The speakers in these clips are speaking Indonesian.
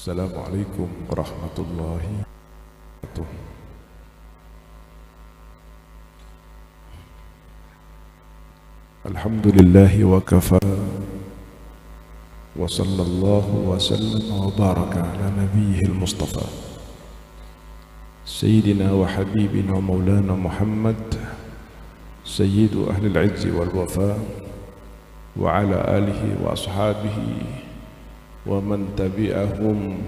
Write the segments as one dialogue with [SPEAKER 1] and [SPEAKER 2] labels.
[SPEAKER 1] Assalamualaikum warahmatullahi wabarakatuh. Alhamdulillahi wa kafa wa sallallahu wa sallam wa baraka ala nabiyyihil mustafa Sayyidina wa habibina maulana Muhammad Sayyidu ahlil izzi wal wafa wa ala alihi wa ashabihi wa man tabi'ahum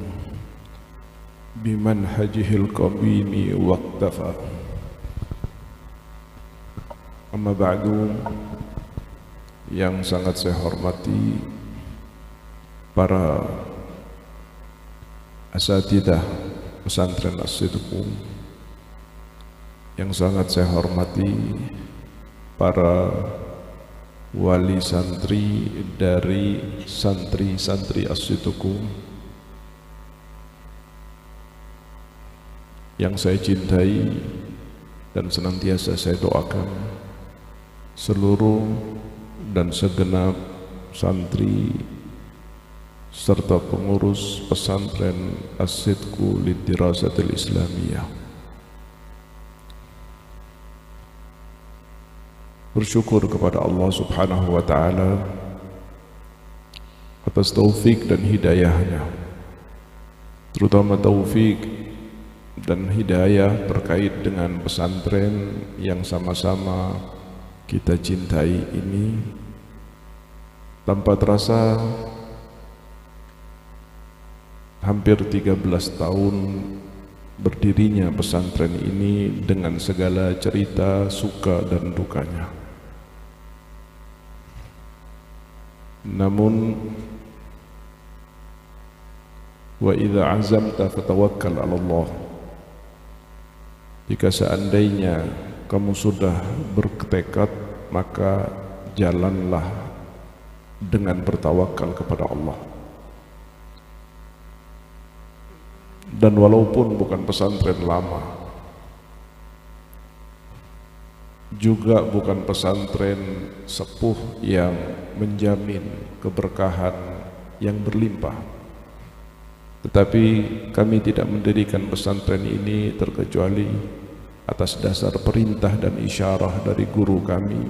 [SPEAKER 1] bimanhajihil qawimi waqtafa. Amma ba'du, yang sangat saya hormati para asatidah pesantren As-Sidq, yang sangat saya hormati para wali santri dari santri-santri As-Sidq, yang saya cintai dan senantiasa saya doakan seluruh dan segenap santri serta pengurus pesantren As-Sidq Lidirasatil Islamiyah. Bersyukur kepada Allah Subhanahu wa Ta'ala atas taufik dan hidayahnya, terutama taufik dan hidayah terkait dengan pesantren yang sama-sama kita cintai ini. Tanpa terasa hampir 13 tahun berdirinya pesantren ini dengan segala cerita suka dan dukanya. Namun wa idza azamta fatawakkal 'ala Allah. Jika seandainya kamu sudah bertekad, maka jalanlah dengan bertawakal kepada Allah. Dan walaupun bukan pesantren lama, juga bukan pesantren sepuh yang menjamin keberkahan yang berlimpah, tetapi kami tidak mendirikan pesantren ini terkecuali atas dasar perintah dan isyarah dari guru kami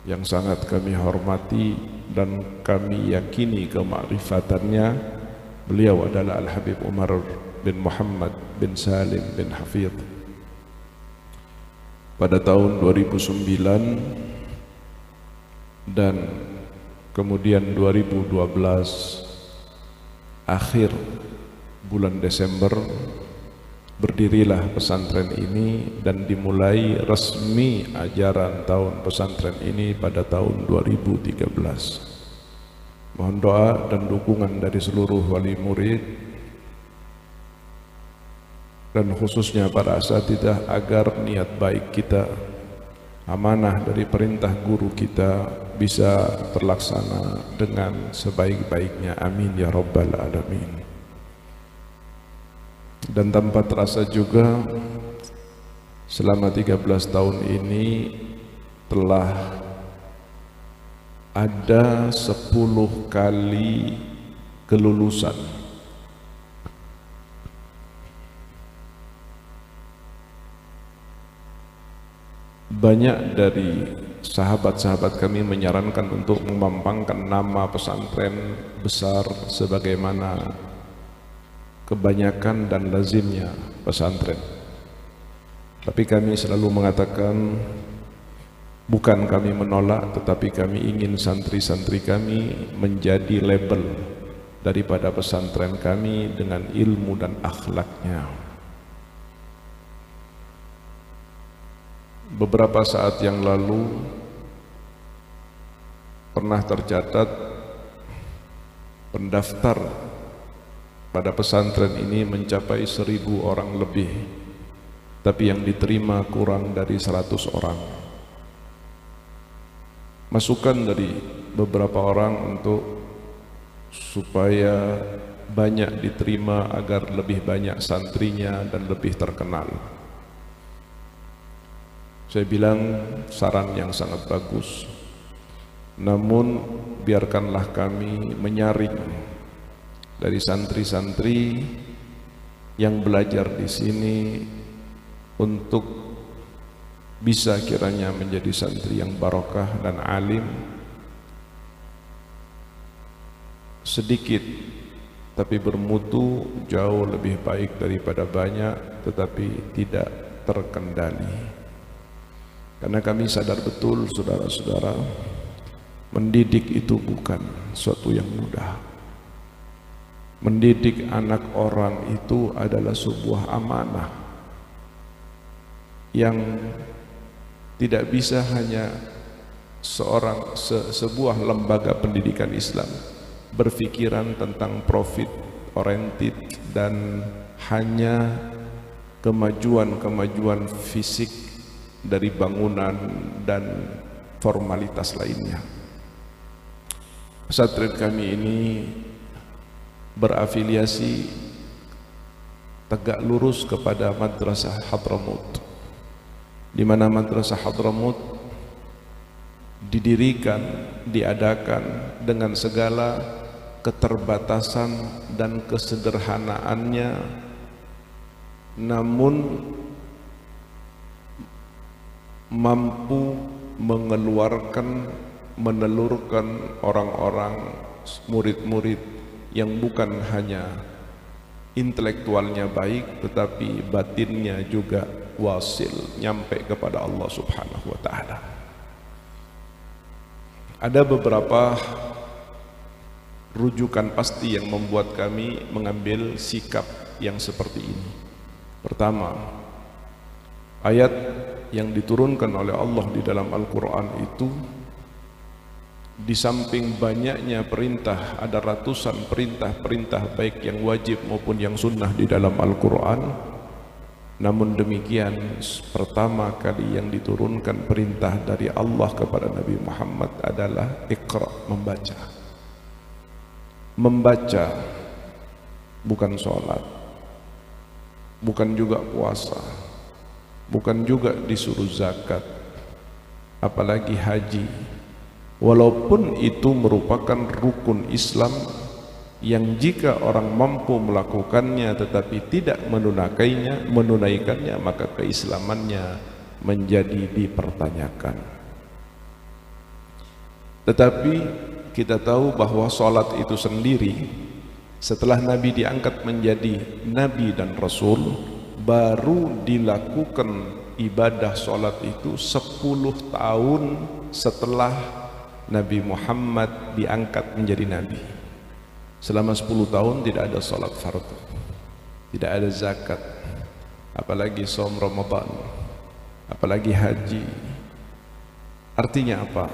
[SPEAKER 1] yang sangat kami hormati dan kami yakini kemakrifatannya. Beliau adalah Al-Habib Umar bin Muhammad bin Salim bin Hafidh. Pada tahun 2009 dan kemudian 2012 akhir bulan Desember berdirilah pesantren ini dan dimulai resmi ajaran tahun pesantren ini pada tahun 2013. Mohon doa dan dukungan dari seluruh wali murid dan khususnya para asatidzah agar niat baik kita, amanah dari perintah guru kita bisa terlaksana dengan sebaik-baiknya. Amin ya rabbal alamin. Dan tanpa terasa juga selama 13 tahun ini telah ada 10 kali kelulusan. Banyak dari sahabat-sahabat kami menyarankan untuk memampangkan nama pesantren besar sebagaimana kebanyakan dan lazimnya pesantren. Tapi kami selalu mengatakan, bukan kami menolak, tetapi kami ingin santri-santri kami menjadi label daripada pesantren kami dengan ilmu dan akhlaknya. Beberapa saat yang lalu pernah tercatat pendaftar pada pesantren ini mencapai 1000 orang lebih, tapi yang diterima kurang dari 100 orang. Masukan dari beberapa orang untuk supaya banyak diterima agar lebih banyak santrinya dan lebih terkenal. Saya bilang saran yang sangat bagus, namun biarkanlah kami menyaring dari santri-santri yang belajar di sini untuk bisa kiranya menjadi santri yang barokah dan alim. Sedikit tapi bermutu, jauh lebih baik daripada banyak tetapi tidak terkendali. Karena kami sadar betul, saudara-saudara, mendidik itu bukan suatu yang mudah. Mendidik anak orang itu adalah sebuah amanah yang tidak bisa hanya sebuah lembaga pendidikan Islam berpikiran tentang profit oriented dan hanya kemajuan fisik dari bangunan dan formalitas lainnya. Pesantren kami ini berafiliasi tegak lurus kepada Madrasah Hadramut, di mana Madrasah Hadramut didirikan, diadakan dengan segala keterbatasan dan kesederhanaannya, namun mampu menelurkan orang-orang, murid-murid yang bukan hanya intelektualnya baik tetapi batinnya juga wasil, nyampe kepada Allah Subhanahu wa ta'ala. Ada beberapa rujukan pasti yang membuat kami mengambil sikap yang seperti ini. Pertama, ayat yang diturunkan oleh Allah di dalam Al-Quran itu, di samping banyaknya perintah, ada ratusan perintah baik yang wajib maupun yang sunnah di dalam Al-Quran. Namun demikian, pertama kali yang diturunkan perintah dari Allah kepada Nabi Muhammad adalah Iqra, membaca. Membaca bukan sholat, bukan juga puasa, bukan juga disuruh zakat, apalagi haji. Walaupun itu merupakan rukun Islam yang jika orang mampu melakukannya tetapi tidak menunaikannya, maka keislamannya menjadi dipertanyakan. Tetapi kita tahu bahwa sholat itu sendiri, setelah Nabi diangkat menjadi Nabi dan Rasul, baru dilakukan ibadah sholat itu 10 tahun setelah Nabi Muhammad diangkat menjadi Nabi. Selama 10 tahun tidak ada sholat fardu, tidak ada zakat, apalagi shaum Ramadan, apalagi haji. Artinya apa?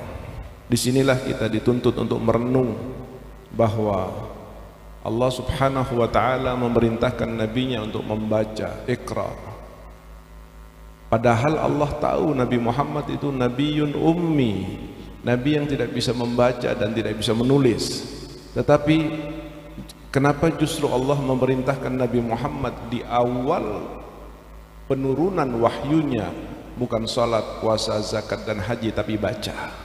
[SPEAKER 1] Disinilah kita dituntut untuk merenung bahwa Allah Subhanahu wa ta'ala memerintahkan nabinya untuk membaca Iqra. Padahal Allah tahu Nabi Muhammad itu Nabiyun Ummi, Nabi yang tidak bisa membaca dan tidak bisa menulis. Tetapi kenapa justru Allah memerintahkan Nabi Muhammad di awal penurunan wahyunya bukan salat, puasa, zakat dan haji tapi baca?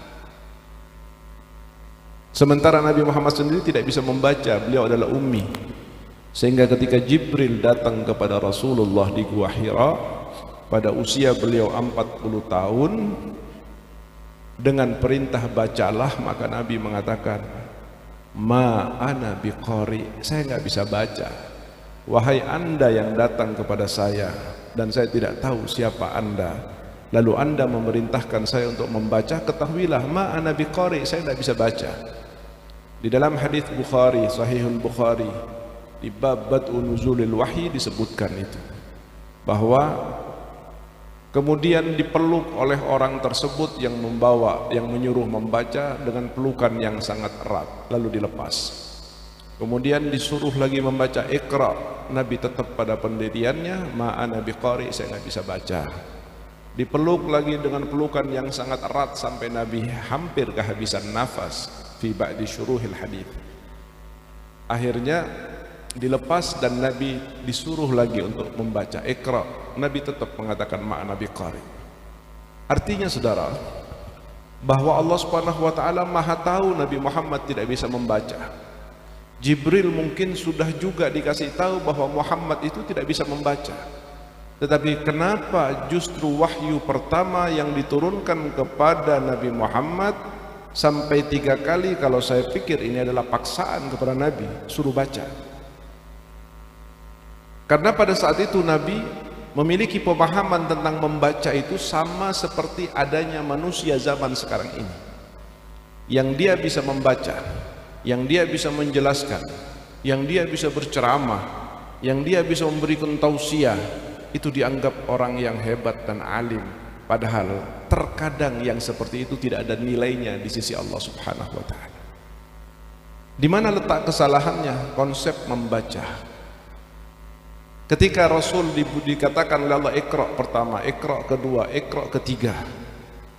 [SPEAKER 1] Sementara Nabi Muhammad sendiri tidak bisa membaca, beliau adalah ummi. Sehingga ketika Jibril datang kepada Rasulullah di Gua Hira pada usia beliau 40 tahun dengan perintah bacalah, maka Nabi mengatakan, ma ana biqari, saya enggak bisa baca. Wahai anda yang datang kepada saya dan saya tidak tahu siapa anda, lalu anda memerintahkan saya untuk membaca, ketahuilah ma ana biqari, saya tidak bisa baca. Di dalam hadis Bukhari, Sahihul Bukhari, di bab Bad'u Nuzulil Wahyi disebutkan itu, bahwa kemudian dipeluk oleh orang tersebut yang menyuruh membaca dengan pelukan yang sangat erat, lalu dilepas. Kemudian disuruh lagi membaca Iqra, Nabi tetap pada pendiriannya, ma ana biqari, saya nggak bisa baca. Dipeluk lagi dengan pelukan yang sangat erat sampai Nabi hampir kehabisan nafas fi ba'di syuruhil hadith. Akhirnya dilepas dan Nabi disuruh lagi untuk membaca Iqra. Nabi tetap mengatakan ma'ana biqari. Artinya saudara, bahwa Allah Subhanahu wa ta'ala maha tahu Nabi Muhammad tidak bisa membaca. Jibril mungkin sudah juga dikasih tahu bahwa Muhammad itu tidak bisa membaca. Tetapi kenapa justru wahyu pertama yang diturunkan kepada Nabi Muhammad sampai 3 kali, kalau saya pikir ini adalah paksaan kepada Nabi, suruh baca. Karena pada saat itu Nabi memiliki pemahaman tentang membaca itu sama seperti adanya manusia zaman sekarang ini, yang dia bisa membaca, yang dia bisa menjelaskan, yang dia bisa berceramah, yang dia bisa memberikan tausiah, itu dianggap orang yang hebat dan alim. Padahal terkadang yang seperti itu tidak ada nilainya di sisi Allah Subhanahu wa ta'ala. Di mana letak kesalahannya? Konsep membaca. Ketika Rasul dikatakan oleh Allah Iqra pertama, Iqra kedua, Iqra ketiga,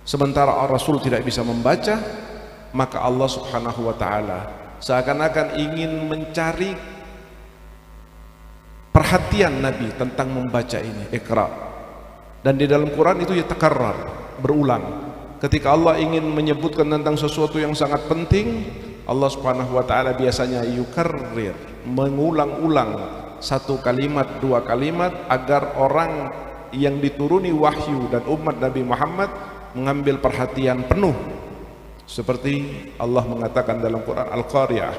[SPEAKER 1] sementara Rasul tidak bisa membaca, maka Allah Subhanahu wa ta'ala seakan-akan ingin mencari perhatian Nabi tentang membaca ini, Iqra. Dan di dalam Quran itu yatakarrar, berulang. Ketika Allah ingin menyebutkan tentang sesuatu yang sangat penting, Allah Subhanahu wa ta'ala biasanya yukarrir, mengulang-ulang satu kalimat, 2 kalimat, agar orang yang dituruni wahyu dan umat Nabi Muhammad mengambil perhatian penuh. Seperti Allah mengatakan dalam Quran Al-Qari'ah.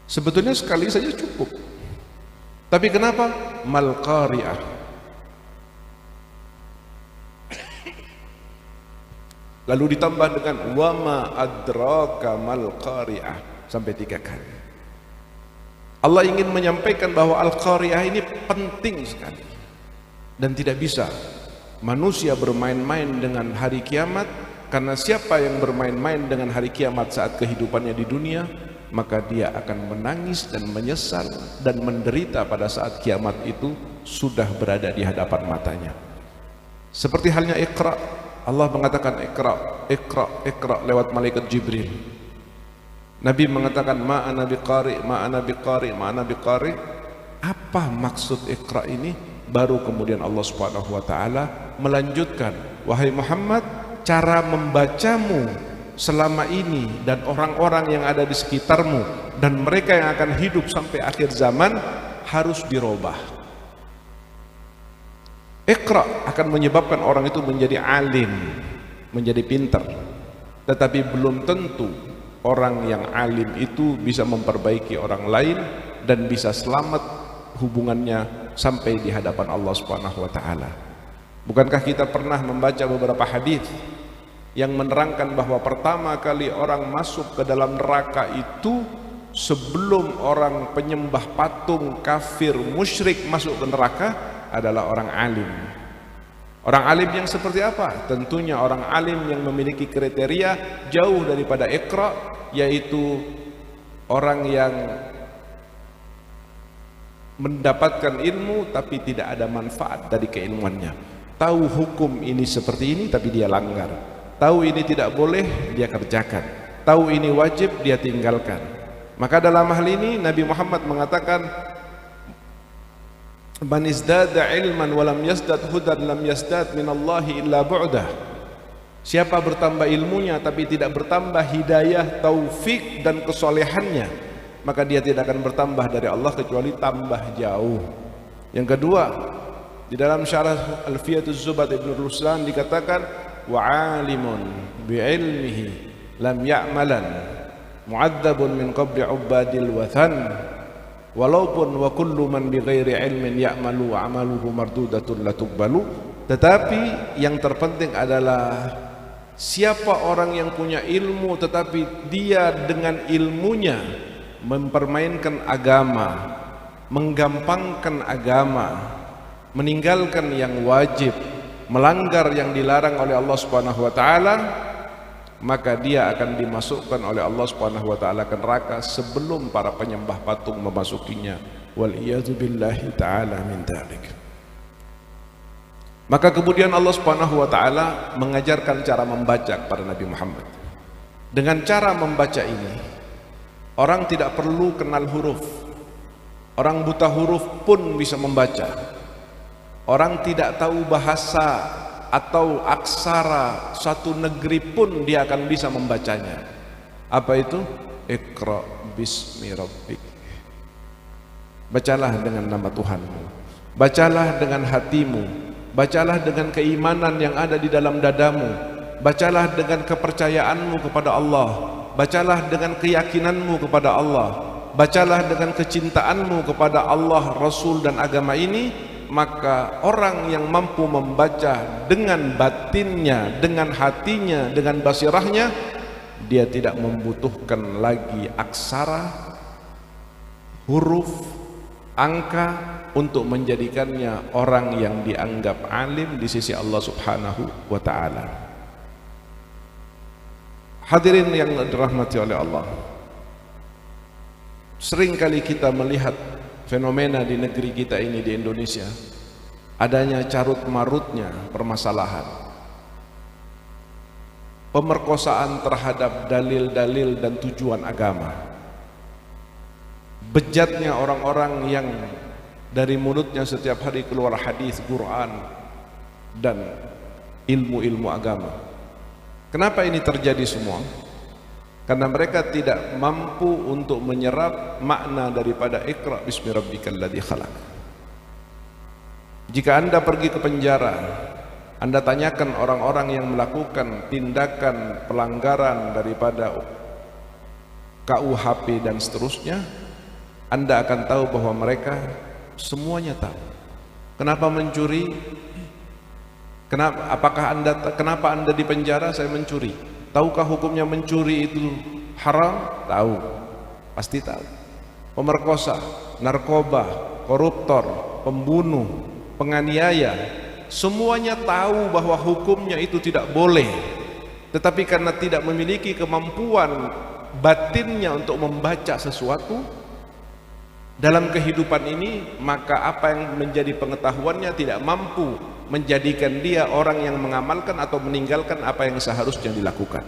[SPEAKER 1] Sebetulnya sekali saja cukup, tapi kenapa Mal-Qari'ah? Lalu ditambah dengan wama adraka mal qari'ah sampai 3 kali. Allah ingin menyampaikan bahwa al-qari'ah ini penting sekali, dan tidak bisa manusia bermain-main dengan hari kiamat, karena siapa yang bermain-main dengan hari kiamat saat kehidupannya di dunia, maka dia akan menangis dan menyesal dan menderita pada saat kiamat itu sudah berada di hadapan matanya. Seperti halnya Iqra, Allah mengatakan Iqra, Iqra, Iqra lewat malaikat Jibril. Nabi mengatakan ma'ana biqari, ma'ana biqari, ma'ana biqari. Apa maksud Iqra ini? Baru kemudian Allah Subhanahu wa ta'ala melanjutkan, wahai Muhammad, cara membacamu selama ini dan orang-orang yang ada di sekitarmu dan mereka yang akan hidup sampai akhir zaman harus dirubah. Iqra akan menyebabkan orang itu menjadi alim, menjadi pintar. Tetapi belum tentu orang yang alim itu bisa memperbaiki orang lain dan bisa selamat hubungannya sampai di hadapan Allah Subhanahu wa ta'ala. Bukankah kita pernah membaca beberapa hadis yang menerangkan bahwa pertama kali orang masuk ke dalam neraka itu sebelum orang penyembah patung, kafir, musyrik masuk ke neraka adalah orang alim. Orang alim yang seperti apa? Tentunya orang alim yang memiliki kriteria jauh daripada Iqra, yaitu orang yang mendapatkan ilmu tapi tidak ada manfaat dari keilmuannya. Tahu hukum ini seperti ini tapi dia langgar. Tahu ini tidak boleh, dia kerjakan. Tahu ini wajib, dia tinggalkan. Maka dalam hal ini Nabi Muhammad mengatakan, man izdada ilman walam yazdad hudan lam yazdad minallahi illa bu'dah. Siapa bertambah ilmunya tapi tidak bertambah hidayah, taufik dan kesolehannya, maka dia tidak akan bertambah dari Allah kecuali tambah jauh. Yang kedua, di dalam syarah Alfiyatuz Zubat Ibn Ruslan dikatakan, wa alimun bi'ilmihi lam ya'malan mu'adzabun min qabli ubadil wathan. Walaupun wa kullu man bi ghairi ilmin ya'malu wa amaluhu mardudatun la tuqbalu. Tetapi yang terpenting adalah siapa orang yang punya ilmu tetapi dia dengan ilmunya mempermainkan agama, menggampangkan agama, meninggalkan yang wajib, melanggar yang dilarang oleh Allah Subhanahu wa taala, maka dia akan dimasukkan oleh Allah Subhanahu wa taala ke neraka sebelum para penyembah patung memasukinya. Wal iyadzu billahi taala min dzalik. Maka kemudian Allah Subhanahu wa taala mengajarkan cara membaca kepada Nabi Muhammad. Dengan cara membaca ini, orang tidak perlu kenal huruf. Orang buta huruf pun bisa membaca. Orang tidak tahu bahasa atau aksara satu negeri pun dia akan bisa membacanya. Apa itu? Iqra bismi rabbik. Bacalah dengan nama Tuhanmu, bacalah dengan hatimu, bacalah dengan keimanan yang ada di dalam dadamu, bacalah dengan kepercayaanmu kepada Allah, bacalah dengan keyakinanmu kepada Allah, bacalah dengan kecintaanmu kepada Allah, Rasul dan agama ini. Maka orang yang mampu membaca dengan batinnya, dengan hatinya, dengan basirahnya, dia tidak membutuhkan lagi aksara, huruf, angka untuk menjadikannya orang yang dianggap alim di sisi Allah Subhanahu wa ta'ala. Hadirin yang dirahmati oleh Allah, seringkali kita melihat fenomena di negeri kita ini, di Indonesia, adanya carut marutnya permasalahan, pemerkosaan terhadap dalil-dalil dan tujuan agama, bejatnya orang-orang yang dari mulutnya setiap hari keluar hadis, Quran dan ilmu-ilmu agama. Kenapa ini terjadi semua? Karena mereka tidak mampu untuk menyerap makna daripada Iqra bismi rabbikal ladzi khalaq. Jika Anda pergi ke penjara, Anda tanyakan orang-orang yang melakukan tindakan pelanggaran daripada KUHP dan seterusnya, Anda akan tahu bahwa mereka semuanya tahu. Kenapa mencuri? Kenapa Anda di penjara? Saya mencuri. Tahukah hukumnya mencuri itu haram? Tahu, pasti tahu. Pemerkosa, narkoba, koruptor, pembunuh, penganiaya, semuanya tahu bahwa hukumnya itu tidak boleh. Tetapi karena tidak memiliki kemampuan batinnya untuk membaca sesuatu dalam kehidupan ini, maka apa yang menjadi pengetahuannya tidak mampu menjadikan dia orang yang mengamalkan atau meninggalkan apa yang seharusnya dilakukan.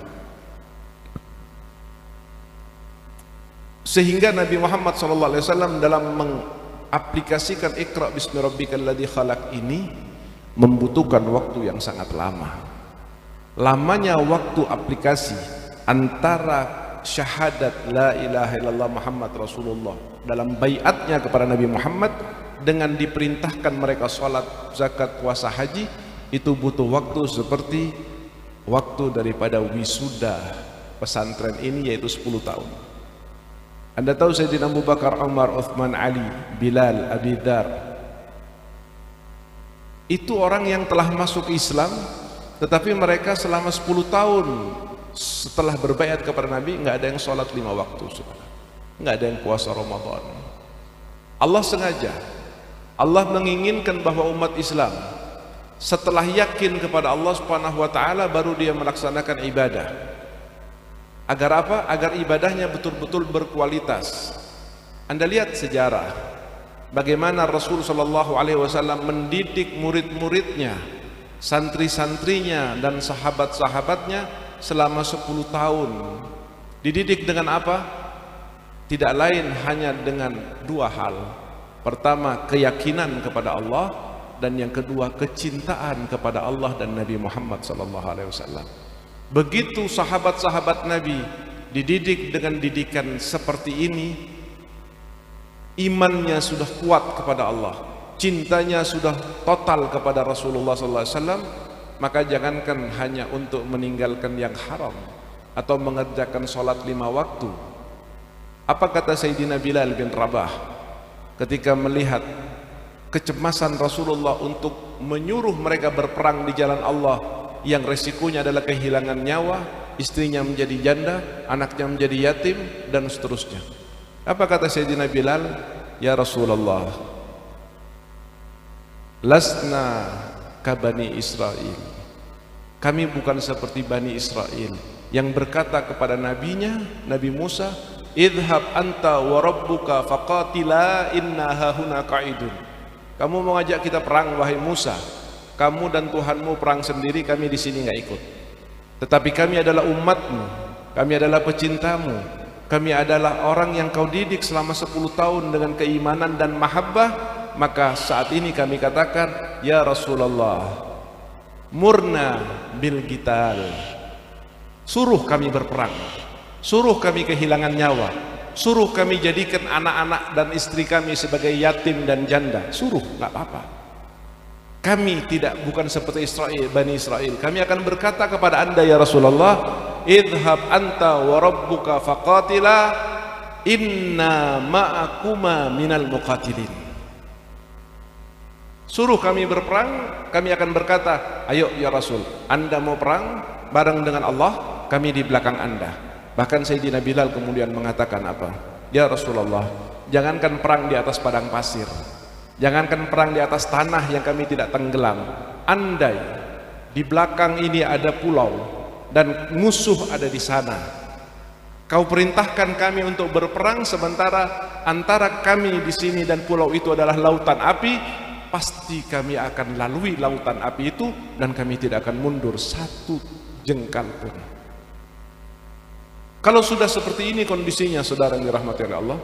[SPEAKER 1] Sehingga Nabi Muhammad SAW dalam mengaplikasikan Iqra bismi rabbikal ladzi khalaq ini membutuhkan waktu yang sangat lama. Lamanya waktu aplikasi antara syahadat la ilaha illallah Muhammad Rasulullah dalam baiatnya kepada Nabi Muhammad dengan diperintahkan mereka sholat, zakat, puasa, haji, itu butuh waktu seperti waktu daripada wisuda pesantren ini, yaitu 10 tahun. Anda tahu Sayyidina Abu Bakar, Umar, Uthman, Ali, Bilal, Abi Dzar, itu orang yang telah masuk Islam, tetapi mereka selama 10 tahun setelah berbaiat kepada Nabi nggak ada yang sholat 5 waktu, nggak ada yang puasa Ramadan. Allah sengaja, Allah menginginkan bahwa umat Islam setelah yakin kepada Allah Subhanahu wa ta'ala baru dia melaksanakan ibadah. Agar apa? Agar ibadahnya betul-betul berkualitas. Anda lihat sejarah bagaimana Rasul sallallahu alaihi wasallam mendidik murid-muridnya, santri-santrinya dan sahabat-sahabatnya selama 10 tahun. Dididik dengan apa? Tidak lain hanya dengan 2 hal. Pertama, keyakinan kepada Allah, dan yang kedua, kecintaan kepada Allah dan Nabi Muhammad SAW. Begitu sahabat-sahabat Nabi dididik dengan didikan seperti ini, imannya sudah kuat kepada Allah, cintanya sudah total kepada Rasulullah SAW, maka jangankan hanya untuk meninggalkan yang haram atau mengerjakan sholat 5 waktu. Apa kata Sayyidina Bilal bin Rabah ketika melihat kecemasan Rasulullah untuk menyuruh mereka berperang di jalan Allah yang resikonya adalah kehilangan nyawa, istrinya menjadi janda, anaknya menjadi yatim dan seterusnya. Apa kata Sayyidina Bilal? Ya Rasulullah, lasna kabani Israel, kami bukan seperti Bani Israel yang berkata kepada nabinya, Nabi Musa, idhab anta wa rabbuka faqatila inna hahuna qa'idun. Kamu mau ngajak kita perang wahai Musa, kamu dan Tuhanmu perang sendiri, kami di sini nggak ikut. Tetapi kami adalah umatmu, kami adalah pecintamu, kami adalah orang yang kau didik selama 10 tahun dengan keimanan dan mahabbah. Maka saat ini kami katakan, ya Rasulullah, murna bil qital, suruh kami berperang, suruh kami kehilangan nyawa, suruh kami jadikan anak-anak dan istri kami sebagai yatim dan janda, suruh, nggak apa-apa. Kami bukan seperti Bani Israel. Kami akan berkata kepada anda ya Rasulullah, idhab anta wa rabbuka faqatila inna ma'akuma minal muqatilin. Suruh kami berperang, kami akan berkata, ayo ya Rasul, anda mau perang bareng dengan Allah, kami di belakang anda. Bahkan Sayyidina Bilal kemudian mengatakan apa? Ya Rasulullah, jangankan perang di atas padang pasir, jangankan perang di atas tanah yang kami tidak tenggelam, andai di belakang ini ada pulau dan musuh ada di sana, kau perintahkan kami untuk berperang sementara antara kami di sini dan pulau itu adalah lautan api, pasti kami akan lalui lautan api itu dan kami tidak akan mundur satu jengkal pun. Kalau sudah seperti ini kondisinya, saudara yang dirahmati oleh Allah,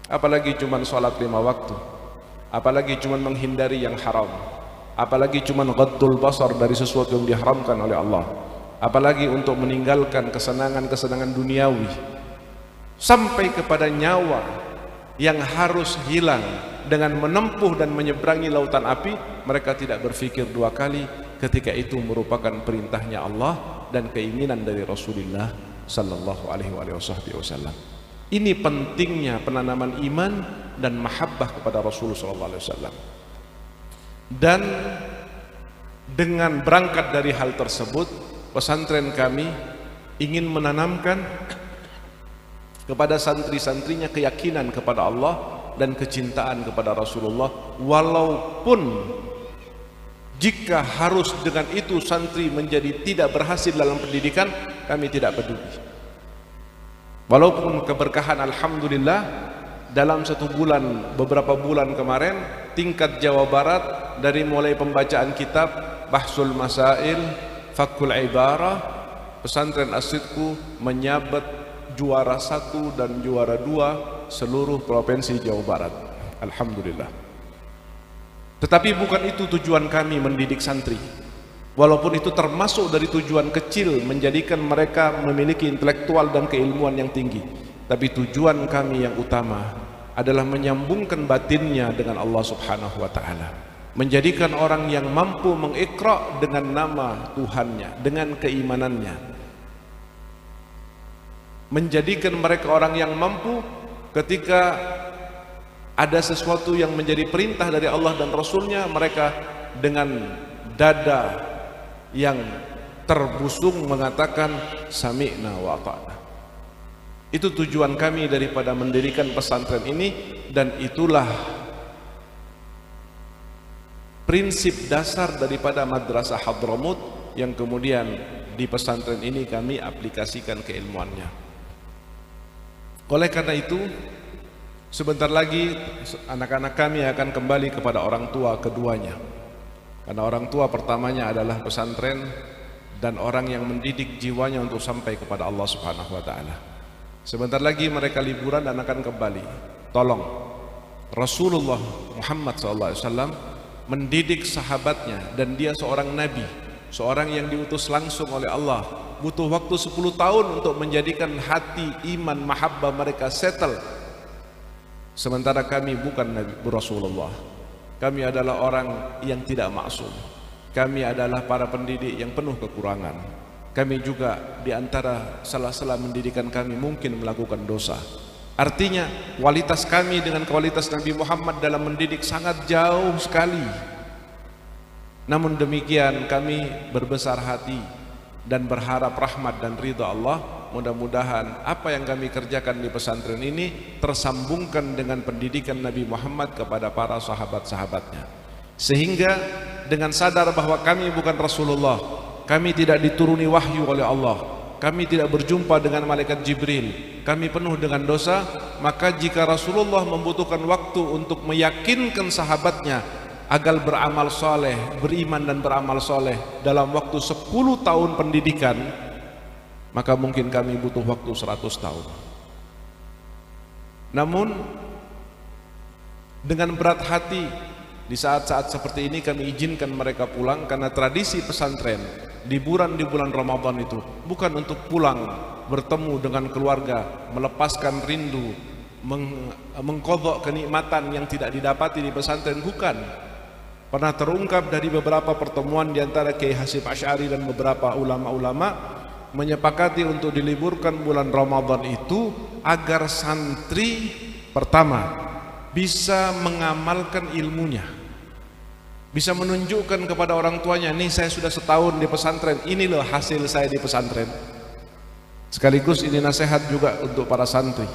[SPEAKER 1] apalagi cuman sholat 5 waktu, apalagi cuman menghindari yang haram, apalagi cuman ghaddul basar dari sesuatu yang diharamkan oleh Allah, apalagi untuk meninggalkan kesenangan-kesenangan duniawi, sampai kepada nyawa yang harus hilang dengan menempuh dan menyeberangi lautan api, mereka tidak berpikir 2 kali ketika itu merupakan perintahnya Allah dan keinginan dari Rasulullah sallallahu alaihi wasallam. Ini pentingnya penanaman iman dan mahabbah kepada Rasulullah sallallahu alaihi wasallam. Dan dengan berangkat dari hal tersebut, pesantren kami ingin menanamkan kepada santri-santrinya keyakinan kepada Allah dan kecintaan kepada Rasulullah, walaupun jika harus dengan itu santri menjadi tidak berhasil dalam pendidikan, kami tidak peduli. Walaupun keberkahan alhamdulillah dalam beberapa bulan kemarin, tingkat Jawa Barat dari mulai pembacaan kitab, bahsul masail, fakul ibarah, pesantren As-Sidqu menyabet juara 1 dan juara 2 seluruh provinsi Jawa Barat, alhamdulillah. Tetapi bukan itu tujuan kami mendidik santri, walaupun itu termasuk dari tujuan kecil menjadikan mereka memiliki intelektual dan keilmuan yang tinggi. Tapi tujuan kami yang utama adalah menyambungkan batinnya dengan Allah subhanahu wa ta'ala, menjadikan orang yang mampu mengikra dengan nama Tuhannya, dengan keimanannya, menjadikan mereka orang yang mampu ketika ada sesuatu yang menjadi perintah dari Allah dan Rasulnya, mereka dengan dada yang terbusung mengatakan sami'na wa ata'na. Itu tujuan kami daripada mendirikan pesantren ini, dan itulah prinsip dasar daripada Madrasah Hadramut yang kemudian di pesantren ini kami aplikasikan keilmuannya. Oleh karena itu, sebentar lagi anak-anak kami akan kembali kepada orang tua keduanya, karena orang tua pertamanya adalah pesantren dan orang yang mendidik jiwanya untuk sampai kepada Allah subhanahu wa ta'ala. Sebentar lagi mereka liburan dan akan kembali. Tolong, Rasulullah Muhammad SAW mendidik sahabatnya, dan dia seorang nabi, seorang yang diutus langsung oleh Allah, butuh waktu 10 tahun untuk menjadikan hati iman mahabbah mereka settle. Sementara kami bukan Nabi Rasulullah, kami adalah orang yang tidak maksum, kami adalah para pendidik yang penuh kekurangan, kami juga diantara salah-salah mendidikan kami mungkin melakukan dosa. Artinya kualitas kami dengan kualitas Nabi Muhammad dalam mendidik sangat jauh sekali. Namun demikian kami berbesar hati dan berharap rahmat dan ridha Allah. Mudah-mudahan apa yang kami kerjakan di pesantren ini tersambungkan dengan pendidikan Nabi Muhammad kepada para sahabat-sahabatnya, sehingga dengan sadar bahwa kami bukan Rasulullah, kami tidak dituruni wahyu oleh Allah, kami tidak berjumpa dengan malaikat Jibril, kami penuh dengan dosa, maka jika Rasulullah membutuhkan waktu untuk meyakinkan sahabatnya agar beramal soleh, beriman dan beramal soleh dalam waktu 10 tahun pendidikan, maka mungkin kami butuh waktu 100 tahun. Namun dengan berat hati Di saat-saat seperti ini kami izinkan mereka pulang, karena tradisi pesantren liburan di bulan Ramadan itu bukan untuk pulang bertemu dengan keluarga, melepaskan rindu, mengkodok kenikmatan yang tidak didapati di pesantren, bukan. Pernah terungkap dari beberapa pertemuan di antara Kiai Hasyim Asy'ari dan beberapa ulama-ulama menyepakati untuk diliburkan bulan Ramadan itu agar santri pertama bisa mengamalkan ilmunya, bisa menunjukkan kepada orang tuanya, nih saya sudah setahun di pesantren, ini loh hasil saya di pesantren. Sekaligus ini nasihat juga untuk para santri,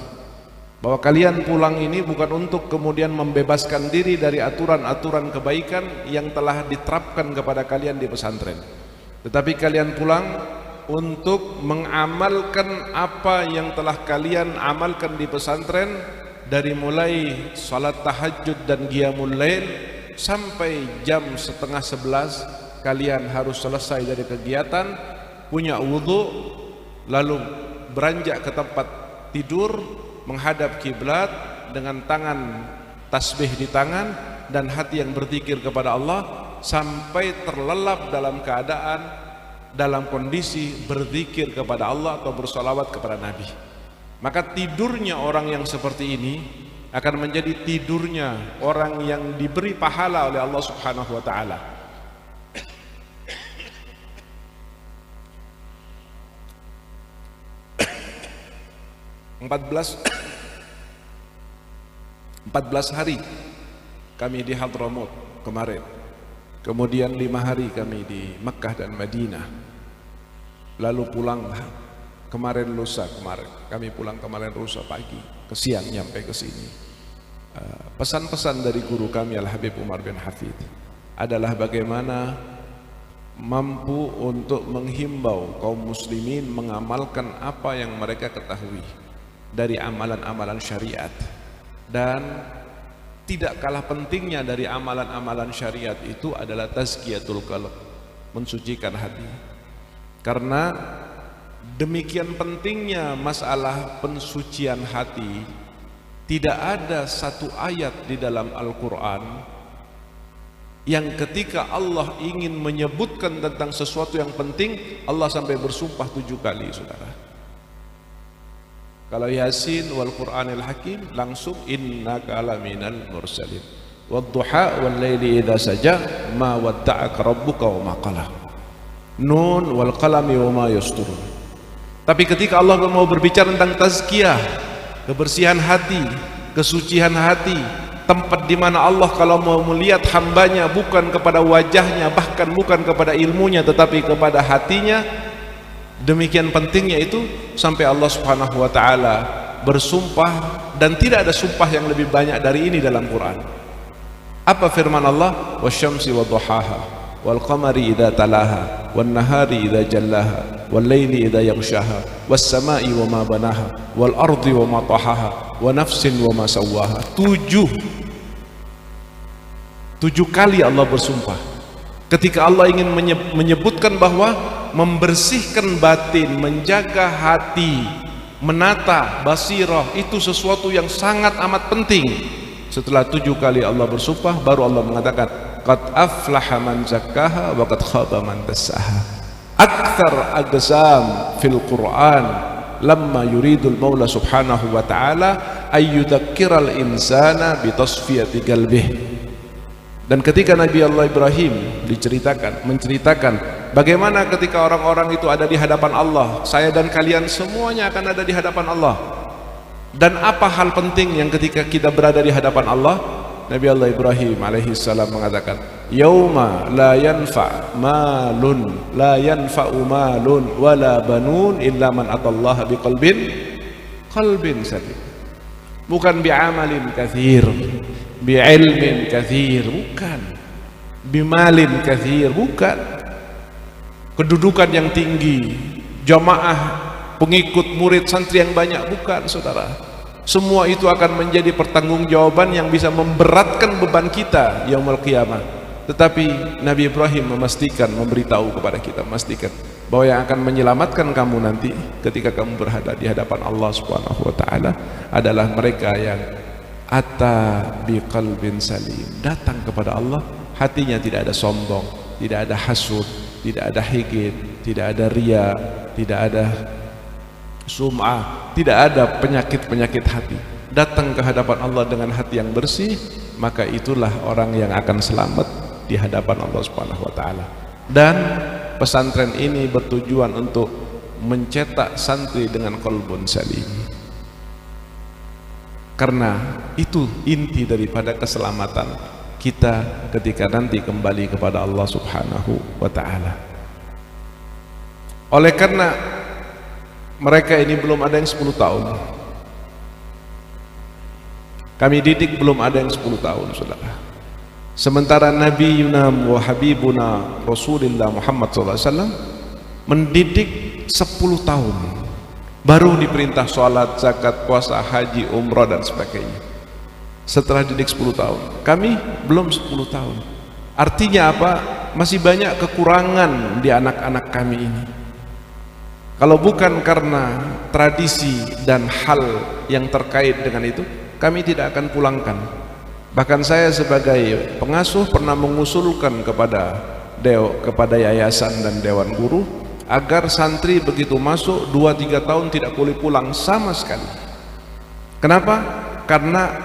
[SPEAKER 1] bahwa kalian pulang ini bukan untuk kemudian membebaskan diri dari aturan-aturan kebaikan yang telah diterapkan kepada kalian di pesantren, tetapi kalian pulang untuk mengamalkan apa yang telah kalian amalkan di pesantren, dari mulai salat tahajud dan qiyamul lail sampai jam 10:30 kalian harus selesai dari kegiatan, punya wudu, lalu beranjak ke tempat tidur, menghadap kiblat dengan tangan tasbih di tangan dan hati yang berzikir kepada Allah, sampai terlelap dalam keadaan dalam kondisi berzikir kepada Allah atau bersolawat kepada Nabi. Maka tidurnya orang yang seperti ini akan menjadi tidurnya orang yang diberi pahala oleh Allah Subhanahu wa taala. Empat belas hari kami di Hadramaut kemarin, kemudian 5 hari kami di Mekah dan Madinah, lalu pulang kemarin lusa kami pulang kemarin lusa pagi, ke siang nyampe ke sini. Pesan-pesan dari guru kami Al Habib Umar bin Hafidh adalah bagaimana mampu untuk menghimbau kaum muslimin mengamalkan apa yang mereka ketahui dari amalan-amalan syariat, dan tidak kalah pentingnya dari amalan-amalan syariat itu adalah tazkiyatul qalb, mensucikan hati. Karena demikian pentingnya masalah pensucian hati, tidak ada satu ayat di dalam Al-Quran yang ketika Allah ingin menyebutkan tentang sesuatu yang penting, Allah sampai bersumpah 7 kali, saudara. Kalau Yasin wal Qur'anil Hakim langsung innaka laminal mursalin wadduha wal laili idza saja ma wadda'aka rabbuka wa ma qala nun wal qalami wa ma yasturun. Tapi ketika Allah mau berbicara tentang tazkiyah, kebersihan hati, kesucian hati, tempat di mana Allah kalau mau melihat hambanya bukan kepada wajahnya, bahkan bukan kepada ilmunya, tetapi kepada hatinya, demikian pentingnya itu sampai Allah Subhanahu wa taala bersumpah, dan tidak ada sumpah yang lebih banyak dari ini dalam Quran. Apa firman Allah? Wasyamsi wadduhaha wal qamari idza talaha wan nahari idza jallaha wal laili idza yaghshaha was samai wama banaha wal ardi wama tahaha wa nafsin wama sawwaha. 7 kali Allah bersumpah ketika Allah ingin menyebutkan bahwa membersihkan batin, menjaga hati, menata basirah itu sesuatu yang sangat amat penting. Setelah 7 kali Allah bersumpah, baru Allah mengatakan qad aflaha man zakkaha wa qad khaba man dassaha. Akthar aqsam fil Quran lamma yuridul Maula Subhanahu wa taala ayyudzakiral insana bi tasfiyati qalbihi. Dan ketika Nabi Allah Ibrahim menceritakan bagaimana ketika orang-orang itu ada di hadapan Allah, saya dan kalian semuanya akan ada di hadapan Allah. Dan apa hal penting yang ketika kita berada di hadapan Allah? Nabi Allah Ibrahim alaihi salam mengatakan, yauma la yanfa'u malun wala banun illa man atallaha biqalbin salim. Bukan bi'amalin katsir, bi'ilmin katsir, bukan, bimalin katsir, bukan, kedudukan yang tinggi, jamaah, pengikut, murid, santri yang banyak, bukan, saudara. Semua itu akan menjadi pertanggungjawaban yang bisa memberatkan beban kita yaumul qiyamah. Tetapi Nabi Ibrahim memberitahu kepada kita, memastikan bahwa yang akan menyelamatkan kamu nanti ketika kamu berada di hadapan Allah Subhanahu wa taala adalah mereka yang ata biqalbin salim, datang kepada Allah hatinya tidak ada sombong, tidak ada hasud, tidak ada hikid, tidak ada riya, tidak ada sum'ah, tidak ada penyakit-penyakit hati. Datang ke hadapan Allah dengan hati yang bersih, maka itulah orang yang akan selamat di hadapan Allah Subhanahu wa taala. Dan pesantren ini bertujuan untuk mencetak santri dengan qalbun salim. Karena itu inti daripada keselamatan kita ketika nanti kembali kepada Allah Subhanahu wa taala. Oleh karena mereka ini belum ada yang 10 tahun. Kami didik belum ada yang 10 tahun, Saudara. Sementara Nabi Yuna wa Habibuna Rasulullah Muhammad SAW mendidik 10 tahun. Baru diperintah sholat, zakat, puasa, haji, umrah dan sebagainya. Setelah didik 10 tahun, kami belum 10 tahun. Artinya apa? Masih banyak kekurangan di anak-anak kami ini. Kalau bukan karena tradisi dan hal yang terkait dengan itu, kami tidak akan pulangkan. Bahkan saya sebagai pengasuh pernah mengusulkan kepada yayasan dan dewan guru agar santri begitu masuk 2-3 tahun tidak boleh pulang sama sekali. Kenapa? Karena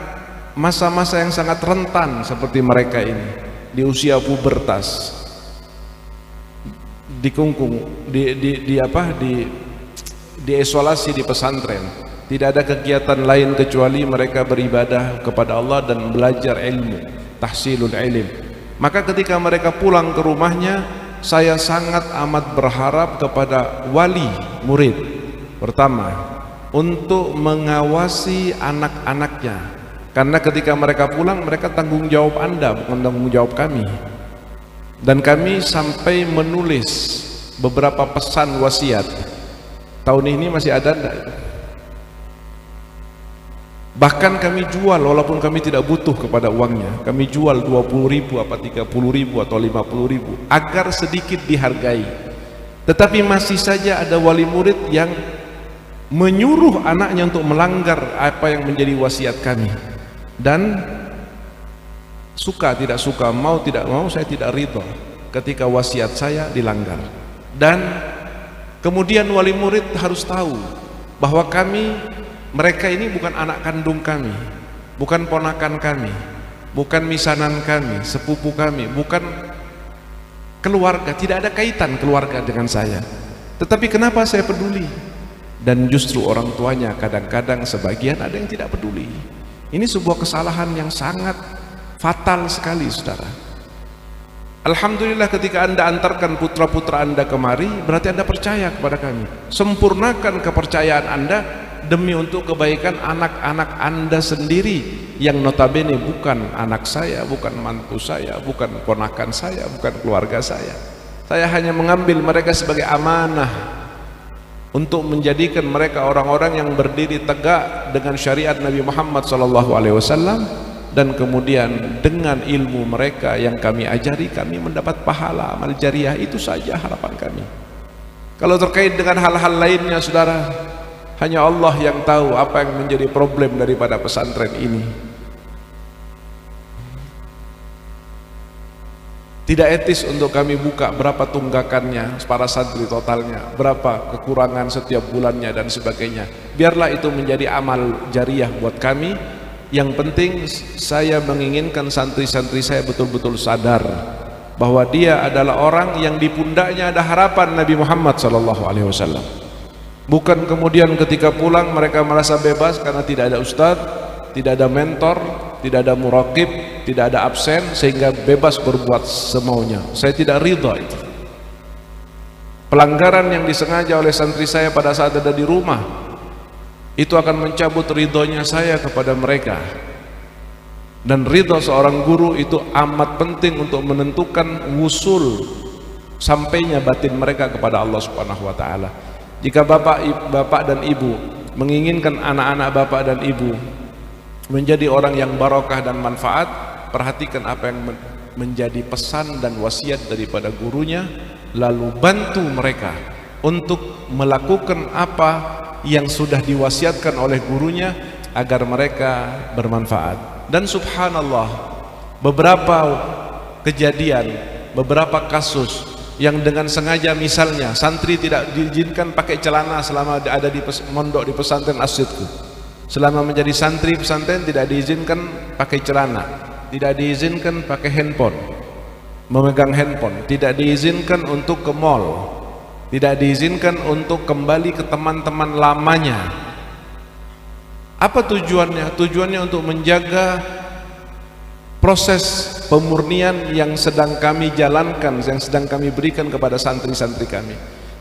[SPEAKER 1] masa-masa yang sangat rentan seperti mereka ini, di usia pubertas, dikungkung, diisolasi di pesantren, tidak ada kegiatan lain kecuali mereka beribadah kepada Allah dan belajar ilmu, tahsilul ilm. Maka ketika mereka pulang ke rumahnya, saya sangat amat berharap kepada wali murid. Pertama, untuk mengawasi anak-anaknya, karena ketika mereka pulang, mereka tanggung jawab Anda, bukan tanggung jawab kami. Dan kami sampai menulis beberapa pesan wasiat. Tahun ini masih ada enggak? Bahkan kami jual, walaupun kami tidak butuh kepada uangnya, kami jual 20.000 apa 30.000 atau 50.000 agar sedikit dihargai. Tetapi masih saja ada wali murid yang menyuruh anaknya untuk melanggar apa yang menjadi wasiat kami. Dan suka tidak suka, mau tidak mau, saya tidak ridha ketika wasiat saya dilanggar. Dan kemudian wali murid harus tahu bahwa mereka ini bukan anak kandung kami, bukan ponakan kami, bukan misanan kami, sepupu kami, bukan keluarga, tidak ada kaitan keluarga dengan saya. Tetapi kenapa saya peduli? Dan justru orang tuanya kadang-kadang sebagian ada yang tidak peduli. Ini sebuah kesalahan yang sangat fatal sekali, Saudara. Alhamdulillah ketika Anda antarkan putra-putra Anda kemari, berarti Anda percaya kepada kami. Sempurnakan kepercayaan Anda demi untuk kebaikan anak-anak Anda sendiri yang notabene bukan anak saya, bukan mantu saya, bukan ponakan saya, bukan keluarga saya. Saya hanya mengambil mereka sebagai amanah untuk menjadikan mereka orang-orang yang berdiri tegak dengan syariat Nabi Muhammad SAW, dan kemudian dengan ilmu mereka yang kami ajari, kami mendapat pahala amal jariah. Itu saja harapan kami. Kalau terkait dengan hal-hal lainnya, Saudara, hanya Allah yang tahu apa yang menjadi problem daripada pesantren ini. Tidak etis untuk kami buka berapa tunggakannya para santri totalnya, berapa kekurangan setiap bulannya dan sebagainya. Biarlah itu menjadi amal jariah buat kami. Yang penting saya menginginkan santri-santri saya betul-betul sadar bahwa dia adalah orang yang di pundaknya ada harapan Nabi Muhammad SAW. Bukan kemudian ketika pulang mereka merasa bebas karena tidak ada ustadz, tidak ada mentor, tidak ada muraqib, tidak ada absen, sehingga bebas berbuat semaunya. Saya tidak ridha itu. Pelanggaran yang disengaja oleh santri saya pada saat ada di rumah, itu akan mencabut ridhonya saya kepada mereka. Dan ridho seorang guru itu amat penting untuk menentukan wusul sampainya batin mereka kepada Allah Subhanahu wa taala. Jika bapak dan ibu menginginkan anak-anak bapak dan ibu menjadi orang yang barokah dan manfaat, perhatikan apa yang menjadi pesan dan wasiat daripada gurunya, lalu bantu mereka untuk melakukan apa yang sudah diwasiatkan oleh gurunya, agar mereka bermanfaat. Dan subhanallah, beberapa kejadian, beberapa kasus yang dengan sengaja, misalnya santri tidak diizinkan pakai celana selama ada di mondok di pesantren Asyidku. Selama menjadi santri pesantren tidak diizinkan pakai celana, tidak diizinkan pakai handphone, memegang handphone, tidak diizinkan untuk ke mall, tidak diizinkan untuk kembali ke teman-teman lamanya. Apa tujuannya? Tujuannya untuk menjaga proses pemurnian yang sedang kami jalankan, yang sedang kami berikan kepada santri-santri kami.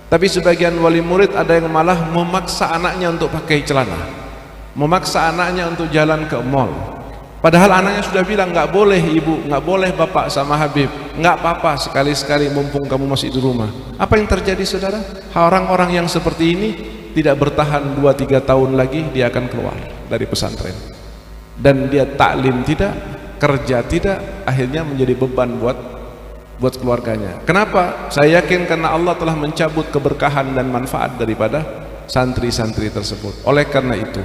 [SPEAKER 1] Tapi sebagian wali murid ada yang malah memaksa anaknya untuk pakai celana, memaksa anaknya untuk jalan ke mall. Padahal anaknya sudah bilang, nggak boleh ibu, nggak boleh bapak sama Habib, nggak apa-apa, sekali-sekali mumpung kamu masih di rumah. Apa yang terjadi saudara? Orang-orang yang seperti ini tidak bertahan 2-3 tahun lagi, dia akan keluar dari pesantren. Dan dia taklim tidak, kerja tidak, akhirnya menjadi beban buat keluarganya. Kenapa? Saya yakin karena Allah telah mencabut keberkahan dan manfaat daripada santri-santri tersebut. Oleh karena itu,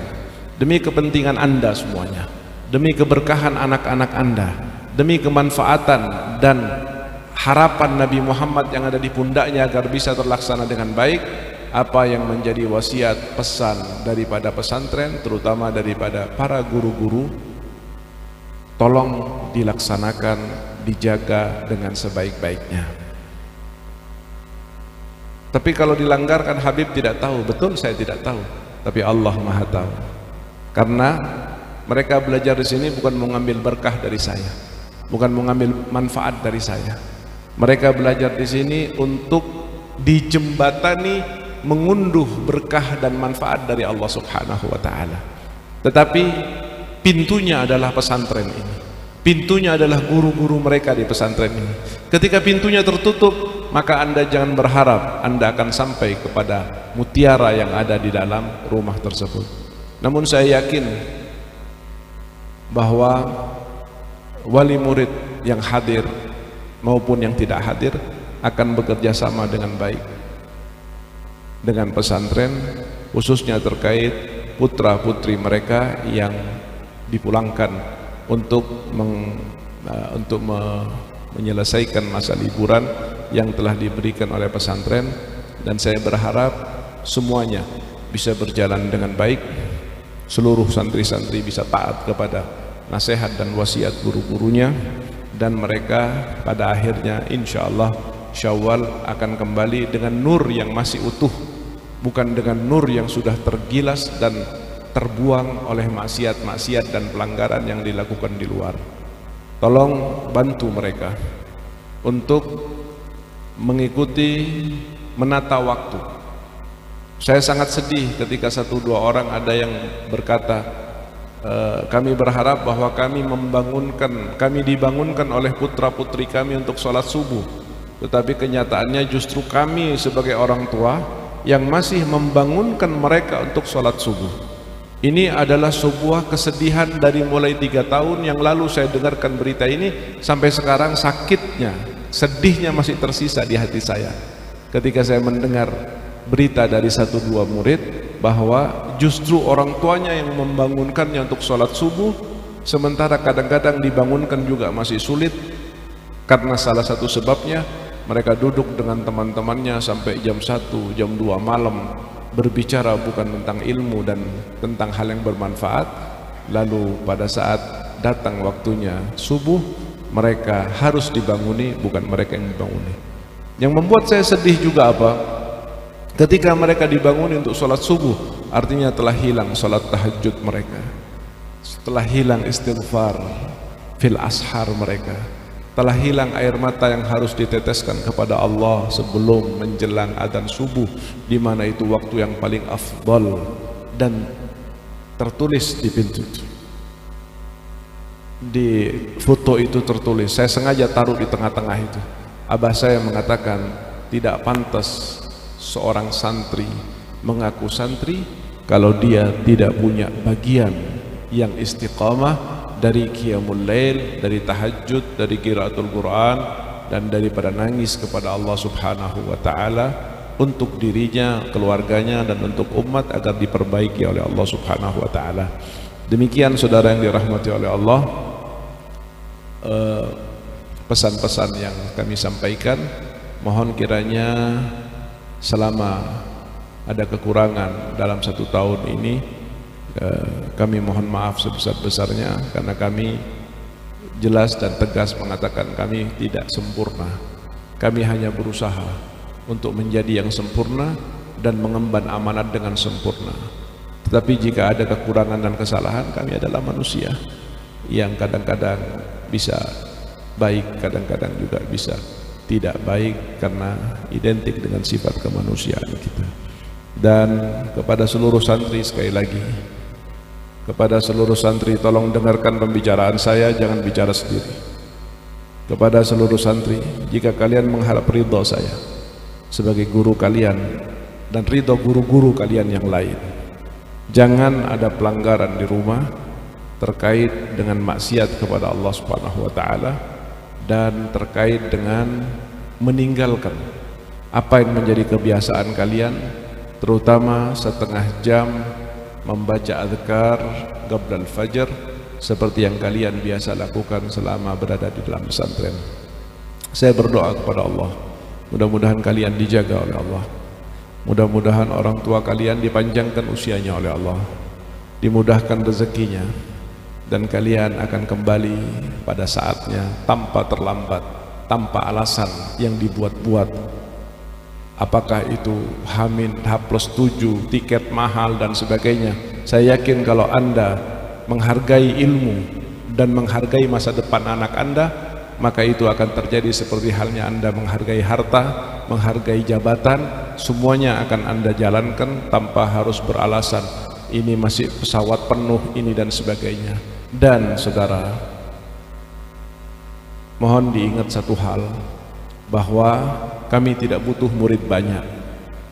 [SPEAKER 1] demi kepentingan Anda semuanya, demi keberkahan anak-anak Anda, demi kemanfaatan dan harapan Nabi Muhammad yang ada di pundaknya agar bisa terlaksana dengan baik, apa yang menjadi wasiat pesan daripada pesantren, terutama daripada para guru-guru, tolong dilaksanakan, dijaga dengan sebaik-baiknya. Tapi kalau dilanggarkan, Habib tidak tahu. Betul, saya tidak tahu, tapi Allah Maha tahu. Karena mereka belajar di sini bukan mengambil berkah dari saya, bukan mengambil manfaat dari saya. Mereka belajar di sini untuk dijembatani, mengunduh berkah dan manfaat dari Allah Subhanahu wa taala. Tetapi pintunya adalah pesantren ini, pintunya adalah guru-guru mereka di pesantren ini. Ketika pintunya tertutup, maka Anda jangan berharap Anda akan sampai kepada mutiara yang ada di dalam rumah tersebut. Namun saya yakin bahwa wali murid yang hadir maupun yang tidak hadir akan bekerja sama dengan baik dengan pesantren, khususnya terkait putra-putri mereka yang dipulangkan untuk menyelesaikan masa liburan yang telah diberikan oleh pesantren. Dan saya berharap semuanya bisa berjalan dengan baik, seluruh santri-santri bisa taat kepada nasihat dan wasiat guru-gurunya, dan mereka pada akhirnya insyaallah Syawal akan kembali dengan nur yang masih utuh, bukan dengan nur yang sudah tergilas dan terbuang oleh maksiat-maksiat dan pelanggaran yang dilakukan di luar. Tolong bantu mereka untuk mengikuti menata waktu. Saya sangat sedih ketika 1-2 orang ada yang berkata, kami berharap bahwa kami dibangunkan oleh putra-putri kami untuk sholat subuh, tetapi kenyataannya justru kami sebagai orang tua yang masih membangunkan mereka untuk sholat subuh. Ini adalah sebuah kesedihan dari mulai 3 tahun yang lalu saya dengarkan berita ini, sampai sekarang sakitnya, sedihnya masih tersisa di hati saya ketika saya mendengar berita dari 1-2 murid bahwa justru orang tuanya yang membangunkannya untuk sholat subuh, sementara kadang-kadang dibangunkan juga masih sulit karena salah satu sebabnya mereka duduk dengan teman-temannya sampai jam 1, jam 2 malam berbicara bukan tentang ilmu dan tentang hal yang bermanfaat. Lalu pada saat datang waktunya subuh, mereka harus dibanguni, bukan mereka yang dibanguni. Yang membuat saya sedih juga apa? Ketika mereka dibanguni untuk sholat subuh, artinya telah hilang sholat tahajud mereka, telah hilang istighfar fil ashar mereka, telah hilang air mata yang harus diteteskan kepada Allah sebelum menjelang adzan subuh, di mana itu waktu yang paling afdal. Dan tertulis di pintu itu, di foto itu tertulis, saya sengaja taruh di tengah-tengah itu, abah saya mengatakan tidak pantas seorang santri mengaku santri kalau dia tidak punya bagian yang istiqamah dari qiyamul lail, dari tahajud, dari qiraatul Quran, dan daripada nangis kepada Allah Subhanahu wa taala untuk dirinya, keluarganya, dan untuk umat agar diperbaiki oleh Allah Subhanahu wa taala. Demikian saudara yang dirahmati oleh Allah, pesan-pesan yang kami sampaikan. Mohon kiranya selama ada kekurangan dalam 1 tahun ini, kami mohon maaf sebesar-besarnya, karena kami jelas dan tegas mengatakan kami tidak sempurna. Kami hanya berusaha untuk menjadi yang sempurna dan mengemban amanat dengan sempurna. Tetapi jika ada kekurangan dan kesalahan, kami adalah manusia yang kadang-kadang bisa baik, kadang-kadang juga bisa tidak baik, karena identik dengan sifat kemanusiaan kita. Dan kepada seluruh santri, sekali lagi, kepada seluruh santri, tolong dengarkan pembicaraan saya, jangan bicara sendiri. Kepada seluruh santri, jika kalian mengharap ridho saya sebagai guru kalian dan ridho guru-guru kalian yang lain, jangan ada pelanggaran di rumah terkait dengan maksiat kepada Allah Subhanahu wa taala, dan terkait dengan meninggalkan apa yang menjadi kebiasaan kalian, terutama setengah jam membaca azkar qabla al-fajr seperti yang kalian biasa lakukan selama berada di dalam pesantren. Saya berdoa kepada Allah, mudah-mudahan kalian dijaga oleh Allah, mudah-mudahan orang tua kalian dipanjangkan usianya oleh Allah, dimudahkan rezekinya, dan kalian akan kembali pada saatnya tanpa terlambat, tanpa alasan yang dibuat-buat. Apakah itu H+7, tiket mahal dan sebagainya. Saya yakin kalau Anda menghargai ilmu dan menghargai masa depan anak Anda, maka itu akan terjadi seperti halnya Anda menghargai harta, menghargai jabatan. Semuanya akan Anda jalankan tanpa harus beralasan ini masih pesawat penuh, ini dan sebagainya. Dan saudara, mohon diingat satu hal, bahwa kami tidak butuh murid banyak.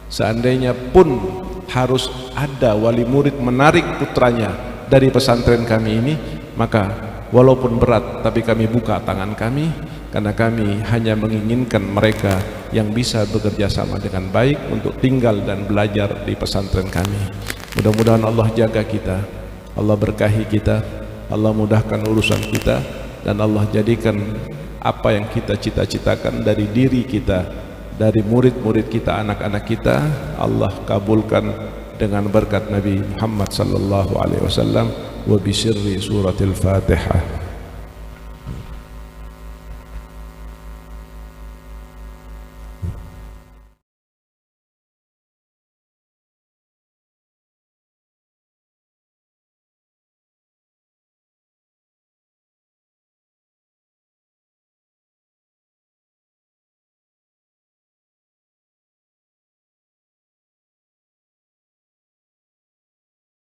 [SPEAKER 1] Seandainya pun harus ada wali murid menarik putranya dari pesantren kami ini, maka walaupun berat, tapi kami buka tangan kami, karena kami hanya menginginkan mereka yang bisa bekerja sama dengan baik untuk tinggal dan belajar di pesantren kami. Mudah-mudahan Allah jaga kita, Allah berkahi kita, Allah mudahkan urusan kita, dan Allah jadikan apa yang kita cita-citakan dari diri kita, dari murid-murid kita, anak-anak kita, Allah kabulkan dengan berkat Nabi Muhammad sallallahu alaihi wasallam wa bi sirri suratil Fatihah.